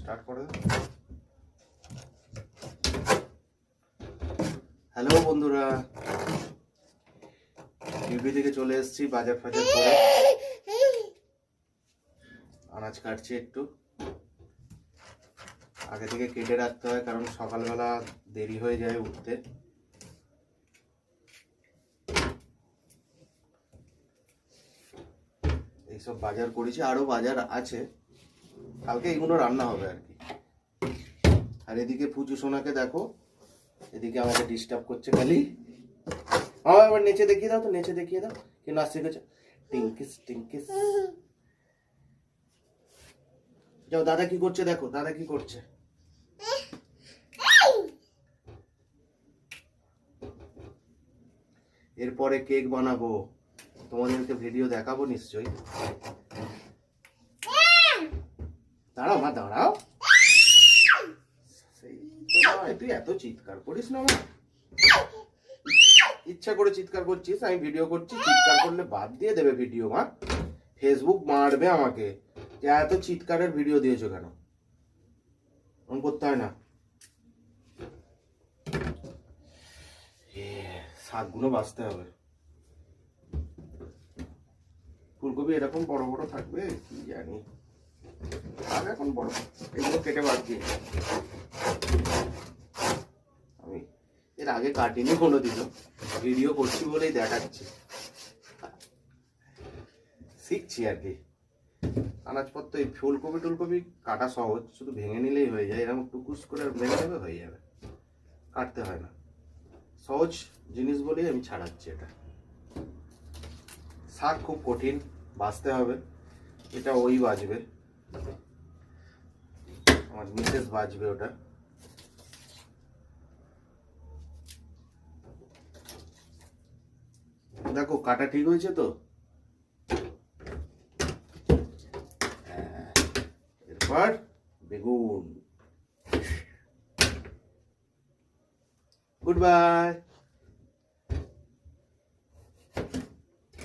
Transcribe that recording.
Start করে দাও। Hello বন্ধুরা, ডিউটি থেকে চলে এসেছি, বাজার ফাজার করে আনাজ কাটছি। একটু আগে থেকে কেটে রাখতে হয়, কারণ সকালবেলা দেরি হয়ে যায় উঠতে। এইসব বাজার করেছি, আরো বাজার আছে, কালকে এগুলো রান্না হবে আর কি। আর এদিকে পুজো সোনাকে দেখো, এদিকে আমাকে ডিস্টার্ব করছে খালি। এবার নিচে দেখিয়ে দাও তো, নিচে দেখিয়ে দাও কি নাচ শিখেছে। টিঙ্কিস টিঙ্কিস, যাও দাদা কি করছে দেখো, দাদা কি করছে। এরপরে কেক বানাবো, তোমাদেরকে ভিডিও দেখাবো নিশ্চয়ই। দাঁড়াও মা, দাঁড়াও। সেই তো, তুই এত চিৎকার করিস না মা। ইচ্ছা করে চিৎকার করছিস, আমি ভিডিও করছি, চিৎকার করলে বাদ দিয়ে দেবে ভিডিও মা। ফেসবুক মারবে আমাকে যে এত চিৎকারের ভিডিও দিয়েছো কেন। এমন করতে হয় না। শাকগুলো বাছতে হবে। ফুলকপি এরকম বড় বড় থাকবে কি জানি, আর এখন বড়, এগুলো কেটে বাদ দিয়ে। আমি এর আগে কাটিনি কোনোদিনও, ভিডিও করছি বলেই দেখাচ্ছি, শিখছি আর কি। আনাজপত্র এই ফুলকপি টুলকপি কাটা সহজ, শুধু ভেঙে নিলেই হয়ে যায়। এরকম টুকুস করে ভেঙে নেবে, হয়ে যাবে, কাটতে হয় না। সহজ জিনিস বলেই আমি ছাড়াচ্ছি এটা। শাক খুব কঠিন, বাছতে হবে। এটা ওই বাজবে, আমার মিসেস বাজবে ওটা। দেখো কাটা ঠিক হয়েছে তো। এরপর বেগুন। Good bye.